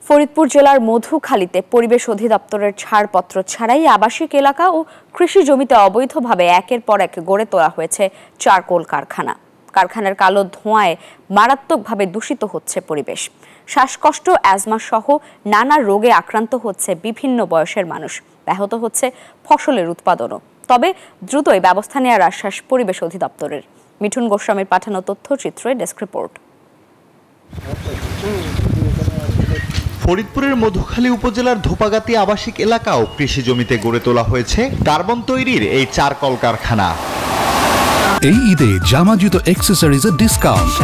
ফরিদপুর জেলার মধুখালীতে পরিবেশ অধিদপ্তরের ছাড়পত্র ছাড়াই আবাসিক এলাকা ও কৃষি জমিতে অবৈধভাবে একের পর এক গড়ে তোলা হয়েছে চারকোল কারখানা। কারখানার কালো ধোঁয়ায় মারাত্মকভাবে দূষিত হচ্ছে পরিবেশ। শ্বাসকষ্ট, অ্যাজমা সহ নানা রোগে আক্রান্ত হচ্ছে বিভিন্ন বয়সের মানুষ। ব্যাহত হচ্ছে ফসলের উৎপাদনও। তবে দ্রুতই ব্যবস্থা নেওয়ার আশ্বাস পরিবেশ অধিদপ্তরের। মিঠুন গোস্বামীর পাঠানো তথ্যচিত্রে ডেস্ক রিপোর্ট। ফরিদপুরের মধুখালী উপজেলার ধোপাগাতি আবাসিক এলাকা ও কৃষি জমিতে গড়ে তোলা হয়েছে কার্বন তৈরির এই চারকল কারখানা। এই ঈদে জামা জুতো অ্যাকসেসরিজের ডিসকাউন্ট।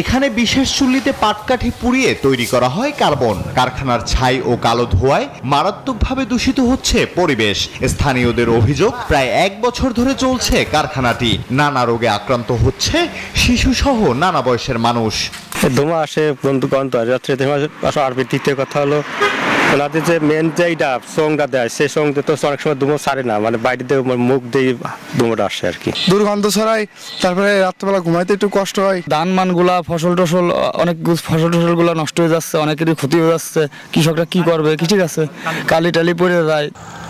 এখানে বিশেষ চুল্লিতে পাটকাঠি পুড়িয়ে তৈরি করা হয় কার্বন। কারখানার ছাই ও কালো ধোঁয়ায় মারাত্মকভাবে দূষিত হচ্ছে পরিবেশ। স্থানীয়দের অভিযোগ, প্রায় 1 বছর ধরে চলছে কারখানাটি। নানা রোগে আক্রান্ত হচ্ছে শিশু সহ নানা বয়সের মানুষ। ধোঁয়া আসে বন্ধু গন্ধ রাত্রে আর দ্বিতীয় কথা হলো ওনাদের যে মেন যেটা সঙ্গটা দেয় সেই সঙ্গে তো অনেক সময় ধুমো ছাড়ে না, মানে বাইরে দিয়ে মুখ দিয়ে ধুমোটা আসে আর কি, দুর্গন্ধ ছড়ায়। তারপরে রাত্রেবেলা ঘুমাইতে একটু কষ্ট হয়। ধান মানগুলা ফসল অনেক ফসল টসলগুলো নষ্ট হয়ে যাচ্ছে, অনেকেরই ক্ষতি হয়ে যাচ্ছে। কৃষকরা কি করবে? কি ঠিক আছে, কালি টালি পড়ে যায়।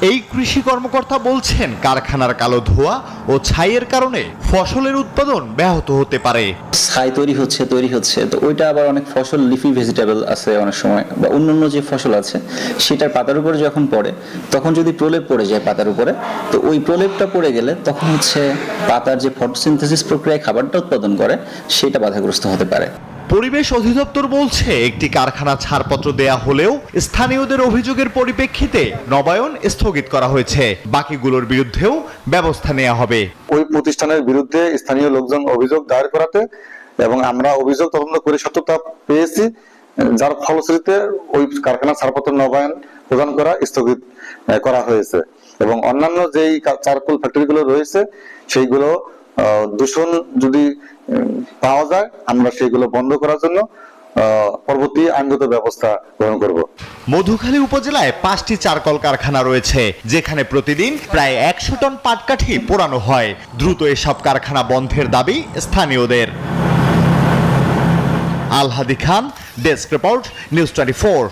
এই কৃষি কর্মকর্তা বলছেন, কারখানার কালো ধোঁয়া ও ছাইয়ের কারণে ফসলের উৎপাদন ব্যাহত হতে পারে। ছাই তৈরি হচ্ছে তো ওইটা আবার অনেক ফসল লিফি ভেজিটেবল আছে অনেক সময়, বা অন্যান্য যে ফসল আছে সেটার পাতার উপরে যখন পড়ে তখন যদি প্রলেপ পড়ে যায় পাতার উপরে, তো ওই প্রলেপটা পড়ে গেলে তখন হচ্ছে পাতার যে ফটোসিনথেসিস প্রক্রিয়ায় খাবারটা উৎপাদন করে সেটা বাধাগ্রস্ত হতে পারে। পরিবেশ অধিদপ্তর বলছে, একটি কারখানা ছাড়পত্র দেয়া হলেও স্থানীয়দের অভিযোগের পরিপ্রেক্ষিতে নবায়ন স্থগিত করা হয়েছে। বাকিগুলোর বিরুদ্ধেও ব্যবস্থা নেওয়া হবে। ওই প্রতিষ্ঠানের বিরুদ্ধে স্থানীয় লোকজন অভিযোগ দায়ের করাতে এবং আমরা অভিযোগ তদন্ত করে সত্যতা পেয়েছি, যার ফলশ্রুতিতে ওই কারখানা ছাড়পত্র নবায়ন প্রদান করা স্থগিত করা হয়েছে। এবং অন্যান্য যেই চারকোল ফ্যাক্টরিগুলো রয়েছে সেইগুলো দূষণ যদি পাওয়া যায় আমরা সেগুলো বন্ধ করার জন্য পরবর্তী আইনগত ব্যবস্থা গ্রহণ করব। মধুখালী উপজেলায় 5টি চারকল কারখানা রয়েছে, যেখানে প্রতিদিন প্রায় 100 টন পাটকাঠি পোড়ানো হয়। দ্রুত এসব কারখানা বন্ধের দাবি স্থানীয়দের। আল হাদি খান, ডেস্ক রিপোর্ট, নিউজ 24।